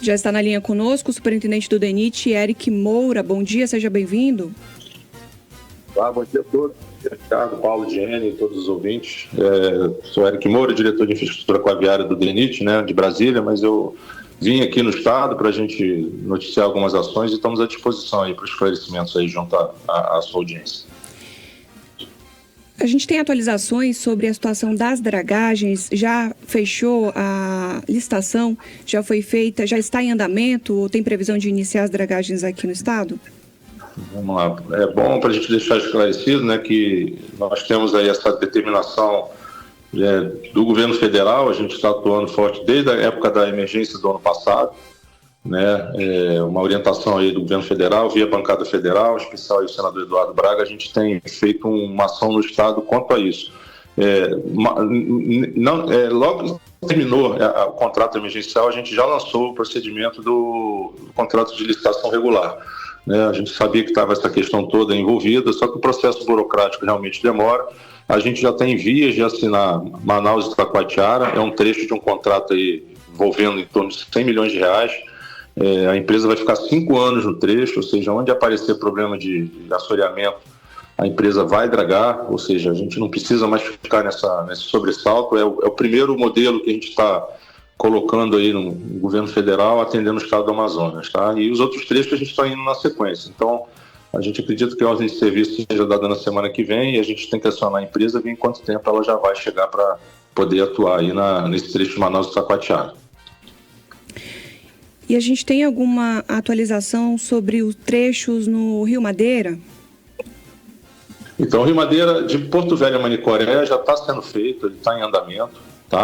Já está na linha conosco o superintendente do DENIT, Eric Moura. Bom dia, seja bem-vindo. Bom dia a todos. Ricardo, Paulo, Diene e todos os ouvintes. Sou Eric Moura, diretor de infraestrutura aquaviária do DENIT, de Brasília, mas eu vim aqui no estado para a gente noticiar algumas ações e estamos à disposição aí para os esclarecimentos aí junto à sua audiência. A gente tem atualizações sobre a situação das dragagens. Já fechou a licitação? Já foi feita? Já está em andamento? Ou tem previsão de iniciar as dragagens aqui no estado? Vamos lá. É bom para a gente deixar esclarecido, que nós temos aí essa determinação do governo federal. A gente está atuando forte desde a época da emergência do ano passado, uma orientação aí do governo federal, via bancada federal, em especial aí o senador Eduardo Braga. A gente tem feito uma ação no estado quanto a isso. Logo que terminou o contrato emergencial, a gente já lançou o procedimento do contrato de licitação regular. A gente sabia que estava essa questão toda envolvida, só que o processo burocrático realmente demora. A gente já tem vias de assinar Manaus e Taquatiara, é um trecho de um contrato aí envolvendo em torno de 100 milhões de reais. A empresa vai ficar 5 anos no trecho, ou seja, onde aparecer problema de assoreamento, a empresa vai dragar, ou seja, a gente não precisa mais ficar nesse sobressalto. É o primeiro modelo que a gente está colocando aí no governo federal, atendendo o estado do Amazonas, E os outros trechos a gente está indo na sequência. Então, a gente acredita que a ordem de serviço seja dada na semana que vem e a gente tem que acionar a empresa, ver em quanto tempo ela já vai chegar para poder atuar aí nesse trecho de Manaus e Taquatiara. E a gente tem alguma atualização sobre os trechos no Rio Madeira? Então, o Rio Madeira, de Porto Velho a Manicoré, já está sendo feito, ele está em andamento.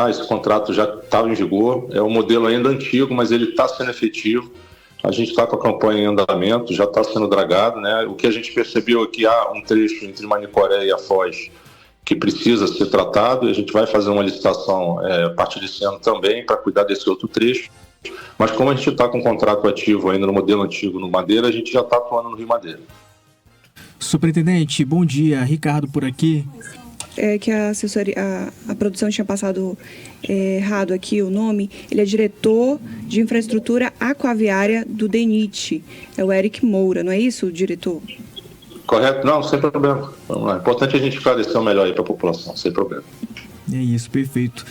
Esse contrato já estava em vigor, é um modelo ainda antigo, mas ele está sendo efetivo. A gente está com a campanha em andamento, já está sendo dragado. O que a gente percebeu é que há um trecho entre Manicoré e a Foz que precisa ser tratado, e a gente vai fazer uma licitação a partir desse ano também para cuidar desse outro trecho. Mas como a gente está com um contrato ativo ainda no modelo antigo no Madeira, a gente já está atuando no Rio Madeira. Superintendente, bom dia. Ricardo por aqui. Que a assessoria, a produção tinha passado errado aqui o nome. Ele é diretor de infraestrutura aquaviária do DENIT. É o Eric Moura, não é isso, diretor? Correto? Não, sem problema. Vamos lá. É importante a gente esclarecer o melhor aí para a população, sem problema. É isso, perfeito.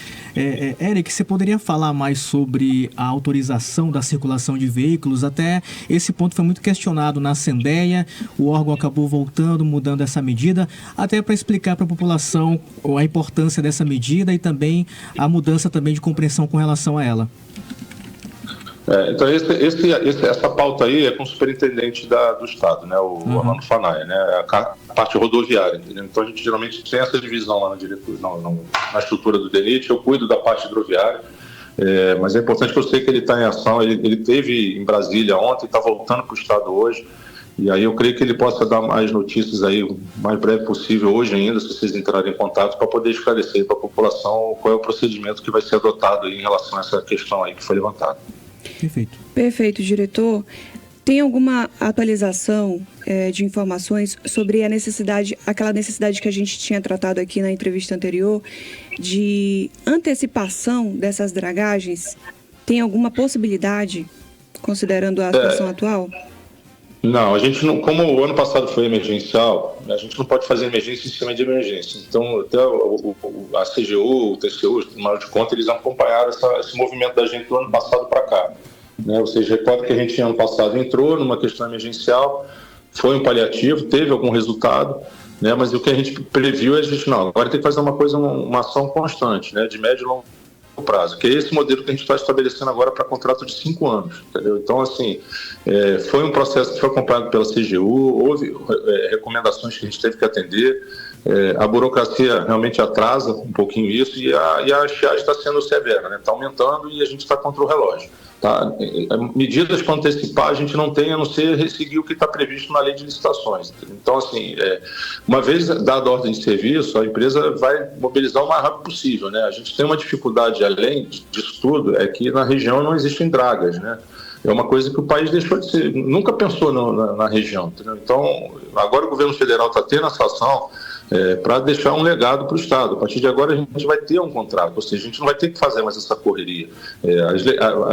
Eric, você poderia falar mais sobre a autorização da circulação de veículos? Até esse ponto foi muito questionado na Assembleia, o órgão acabou mudando essa medida, até para explicar para a população a importância dessa medida e também a mudança também de compreensão com relação a ela. Então, essa pauta aí é com o superintendente do Estado, o Orlando Fanaia, a parte rodoviária, entendeu? Então, a gente geralmente tem essa divisão lá na diretoria, na estrutura do DENIT. Eu cuido da parte hidroviária, mas é importante que eu sei que ele está em ação. Ele esteve em Brasília ontem, está voltando para o Estado hoje, e aí eu creio que ele possa dar mais notícias aí o mais breve possível, hoje ainda, se vocês entrarem em contato, para poder esclarecer para a população qual é o procedimento que vai ser adotado aí em relação a essa questão aí que foi levantada. Perfeito, diretor. Tem alguma atualização de informações sobre aquela necessidade que a gente tinha tratado aqui na entrevista anterior, de antecipação dessas dragagens? Tem alguma possibilidade, considerando a situação atual? Não, a gente não, como o ano passado foi emergencial, a gente não pode fazer emergência em cima de emergência. Então, até a CGU, o TCU, o Tribunal de Contas, eles acompanharam esse movimento da gente do ano passado para cá. Ou seja, recordo que a gente, ano passado, entrou numa questão emergencial, foi um paliativo, teve algum resultado, mas o que a gente previu é agora tem que fazer uma ação constante, de médio e longo prazo, que é esse modelo que a gente está estabelecendo agora para contrato de 5 anos, entendeu? Então, assim, foi um processo que foi acompanhado pela CGU, houve recomendações que a gente teve que atender, a burocracia realmente atrasa um pouquinho isso e a estiagem está sendo severa, está aumentando e a gente está contra o relógio. Medidas para antecipar a gente não tem, a não ser seguir o que está previsto na lei de licitações. Então, assim, uma vez dada a ordem de serviço, a empresa vai mobilizar o mais rápido possível. A gente tem uma dificuldade, além disso tudo, é que na região não existem dragas. É uma coisa que o país deixou de ser, nunca pensou na região. Entendeu? Então, agora o governo federal está tendo essa ação. para deixar um legado para o Estado. A partir de agora a gente vai ter um contrato, ou seja, a gente não vai ter que fazer mais essa correria.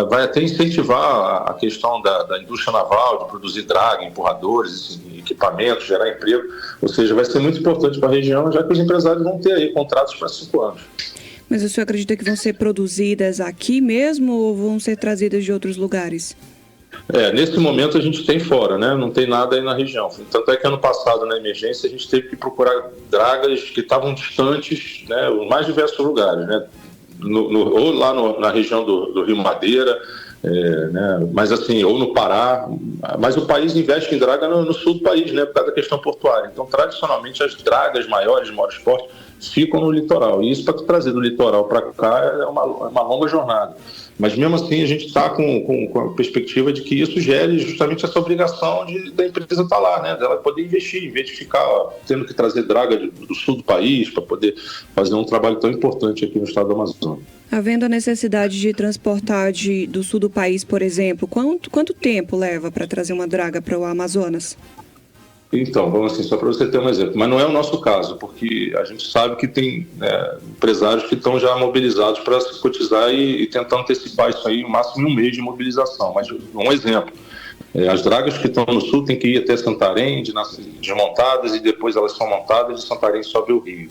Vai até incentivar a questão da indústria naval, de produzir drag, empurradores, equipamentos, gerar emprego, ou seja, vai ser muito importante para a região, já que os empresários vão ter aí contratos para 5 anos. Mas o senhor acredita que vão ser produzidas aqui mesmo ou vão ser trazidas de outros lugares? Nesse momento a gente tem fora, né? Não tem nada aí na região. Tanto é que ano passado, na emergência, a gente teve que procurar dragas que estavam distantes, né? Os mais diversos lugares, né? Ou lá na região do Rio Madeira, né? Mas assim, ou no Pará. Mas o país investe em draga no sul do país, né? Por causa da questão portuária. Então, tradicionalmente, as dragas maiores de maior esporte ficam no litoral. E isso, para trazer do litoral para cá, é uma longa jornada. Mas mesmo assim a gente está com a perspectiva de que isso gere justamente essa obrigação da empresa estar lá, né? Dela poder investir, em vez de ficar tendo que trazer draga do sul do país para poder fazer um trabalho tão importante aqui no estado do Amazonas. Havendo a necessidade de transportar do sul do país, por exemplo, quanto tempo leva para trazer uma draga para o Amazonas? Então, vamos assim, só para você ter um exemplo, mas não é o nosso caso, porque a gente sabe que tem empresários que estão já mobilizados para se cotizar e tentar antecipar isso aí, no máximo em um mês de mobilização. Mas um exemplo, as dragas que estão no sul têm que ir até Santarém, desmontadas, e depois elas são montadas e Santarém sobe o rio.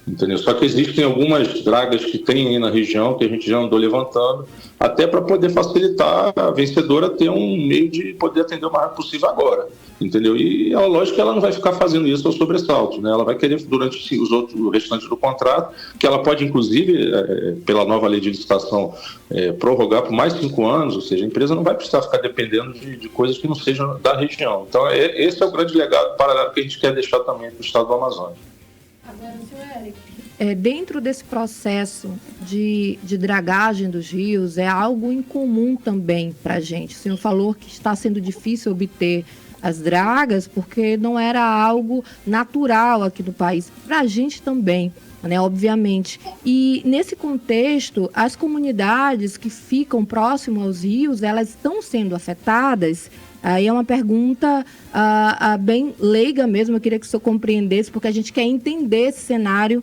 Entendeu? Só que existem algumas dragas que tem aí na região que a gente já andou levantando, até para poder facilitar a vencedora ter um meio de poder atender o mais rápido possível agora. Entendeu? E é lógico que ela não vai ficar fazendo isso ao sobressalto, né? Ela vai querer, durante o restante do contrato, que ela pode, inclusive, pela nova lei de licitação, prorrogar por mais 5 anos, ou seja, a empresa não vai precisar ficar dependendo de coisas que não sejam da região. Então, esse é o grande legado paralelo que a gente quer deixar também para o estado do Amazonas. Agora, senhor Eric, dentro desse processo de dragagem dos rios, é algo incomum também para a gente. O senhor falou que está sendo difícil obter as dragas porque não era algo natural aqui no país. Para a gente também, né, obviamente. E nesse contexto, as comunidades que ficam próximas aos rios, elas estão sendo afetadas. Aí é uma pergunta bem leiga mesmo, eu queria que o senhor compreendesse, porque a gente quer entender esse cenário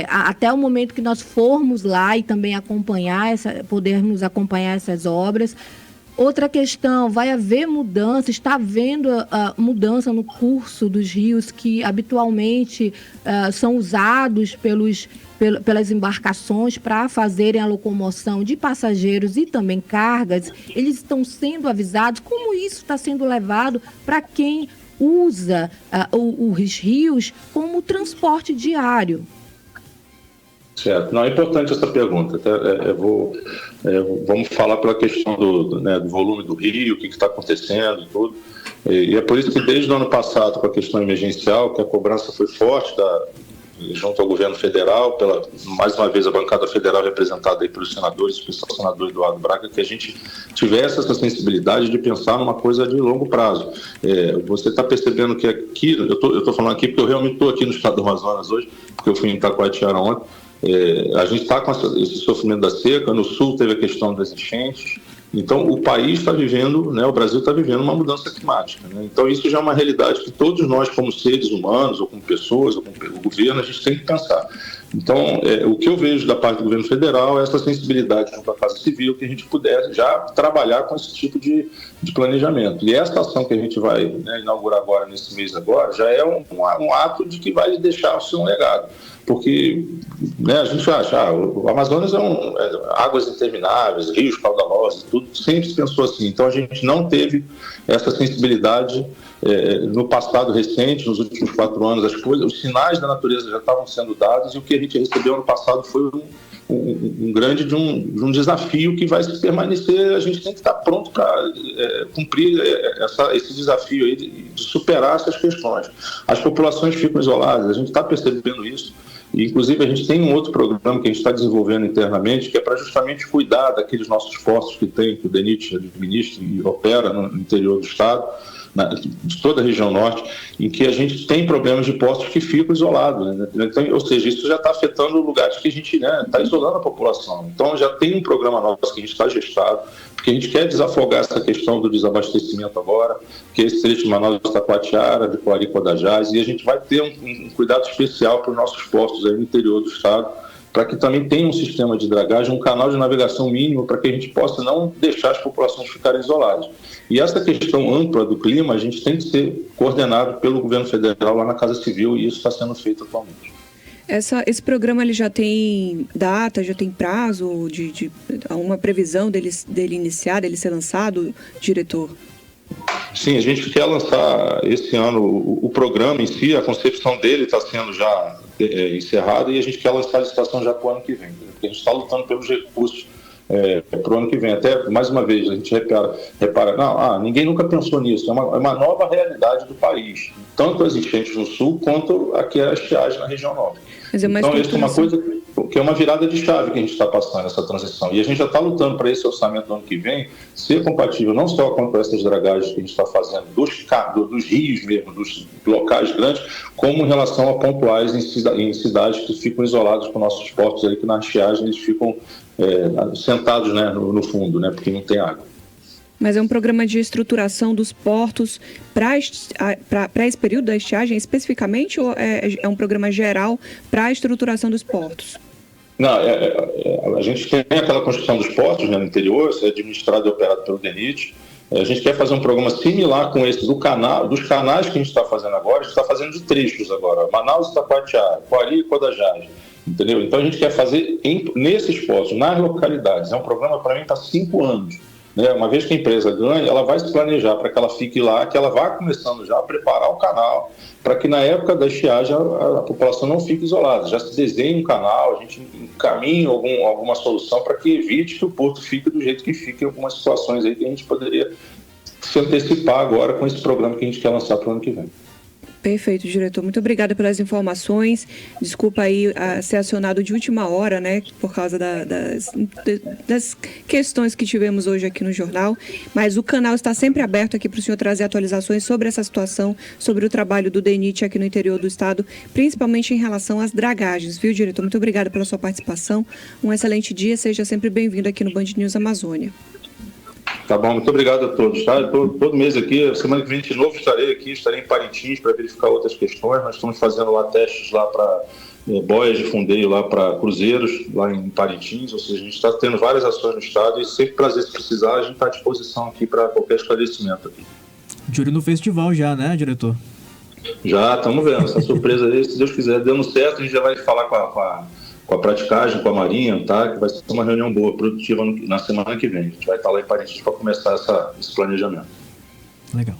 até o momento que nós formos lá e também podermos acompanhar essas obras. Outra questão, vai haver mudança, está havendo mudança no curso dos rios que habitualmente são usados pelas embarcações para fazerem a locomoção de passageiros e também cargas. Eles estão sendo avisados como isso está sendo levado para quem usa os rios como transporte diário. Certo. Não, é importante essa pergunta. Vamos falar pela questão do volume do rio, o que está acontecendo e tudo. E é por isso que desde o ano passado, com a questão emergencial, que a cobrança foi forte junto ao governo federal, mais uma vez a bancada federal representada aí pelos senadores, especialmente o senador Eduardo Braga, que a gente tivesse essa sensibilidade de pensar numa coisa de longo prazo. Você está percebendo que aqui, eu estou falando aqui porque eu realmente estou aqui no estado do Amazonas hoje, porque eu fui em Itacoatiara ontem. A gente está com esse sofrimento da seca, no sul teve a questão das enchentes, então o país está vivendo, né, o Brasil está vivendo uma mudança climática, né? Então isso já é uma realidade que todos nós, como seres humanos, ou como pessoas, ou como governo, a gente tem que pensar. Então, o que eu vejo da parte do governo federal é essa sensibilidade junto à Casa Civil, que a gente pudesse já trabalhar com esse tipo de planejamento. E essa ação que a gente vai inaugurar agora, nesse mês agora, já é um ato de que vai deixar o seu legado. Porque a gente acha, o Amazonas águas intermináveis, rios caudalosos, tudo, sempre se pensou assim. Então a gente não teve essa sensibilidade no passado recente, nos últimos 4 anos, os sinais da natureza já estavam sendo dados, e o que a gente recebeu ano passado foi um grande desafio que vai se permanecer. A gente tem que estar pronto para cumprir esse desafio aí de superar essas questões. As populações ficam isoladas, a gente está percebendo isso. E, inclusive, a gente tem um outro programa que a gente está desenvolvendo internamente, que é para justamente cuidar daqueles nossos postos que o DENIT administra e opera no interior do estado, de toda a região norte, em que a gente tem problemas de postos que ficam isolados, né? Então, ou seja, isso já está afetando lugares que a gente está isolando a população. Então, já tem um programa nosso que a gente está gestado, porque a gente quer desafogar essa questão do desabastecimento agora, que é esse trecho de Manaus-Taquatiara, de Coari-Codajás, e a gente vai ter um cuidado especial para os nossos postos aí no interior do estado, para que também tenha um sistema de dragagem, um canal de navegação mínimo, para que a gente possa não deixar as populações ficarem isoladas. E essa questão ampla do clima, a gente tem que ser coordenado pelo governo federal lá na Casa Civil, e isso está sendo feito atualmente. Esse programa ele já tem data, já tem prazo, de uma previsão dele iniciar, dele ser lançado, diretor? Sim, a gente quer lançar esse ano o programa em si, a concepção dele está sendo já encerrada, e a gente quer lançar a licitação já para o ano que vem, porque a gente está lutando pelos recursos para o ano que vem. Até, mais uma vez, a gente repara ninguém nunca pensou nisso, é uma nova realidade do país, tanto as enchentes no sul, quanto aqui a estiagem na região norte. Então, isso é uma coisa que é uma virada de chave que a gente está passando, essa transição. E a gente já está lutando para esse orçamento do ano que vem ser compatível não só com essas dragagens que a gente está fazendo dos rios mesmo, dos locais grandes, como em relação a pontuais em cidades que ficam isoladas com nossos portos, aí, que na estiagem eles ficam sentados, né, no fundo, né, porque não tem água. Mas é um programa de estruturação dos portos para esse período da estiagem especificamente, ou é um programa geral para a estruturação dos portos? Não, a gente tem aquela construção dos portos, né, no interior, isso é administrado e operado pelo DENIT. A gente quer fazer um programa similar com esse dos canais que a gente está fazendo agora. A gente está fazendo de trechos agora, Manaus e Taquatiara, Coari e Codajás, entendeu? Então a gente quer fazer nesses portos, nas localidades. É um programa para mim para 5 anos. Uma vez que a empresa ganha, ela vai se planejar para que ela fique lá, que ela vá começando já a preparar o canal, para que na época da estiagem a população não fique isolada. Já se desenha um canal, a gente encaminha alguma solução para que evite que o porto fique do jeito que fica em algumas situações aí que a gente poderia se antecipar agora com esse programa que a gente quer lançar para o ano que vem. Perfeito, diretor. Muito obrigada pelas informações. Desculpa aí ser acionado de última hora, né, por causa das questões que tivemos hoje aqui no jornal. Mas o canal está sempre aberto aqui para o senhor trazer atualizações sobre essa situação, sobre o trabalho do DENIT aqui no interior do estado, principalmente em relação às dragagens, viu, diretor? Muito obrigada pela sua participação. Um excelente dia. Seja sempre bem-vindo aqui no Band News Amazônia. Tá bom, muito obrigado a todos. Tá? Todo mês aqui, semana que vem de novo estarei em Parintins para verificar outras questões. Nós estamos fazendo lá testes lá para boias de fundeio lá para cruzeiros, lá em Parintins. Ou seja, a gente está tendo várias ações no estado e sempre prazer, se precisar, a gente está à disposição aqui para qualquer esclarecimento aqui. De olho no festival já, né, diretor? Já, estamos vendo. Essa surpresa aí, se Deus quiser, dando certo, a gente já vai falar com a praticagem, com a Marinha, tá? Que vai ser uma reunião boa, produtiva na semana que vem. A gente vai estar lá em Parintins para começar esse planejamento. Legal.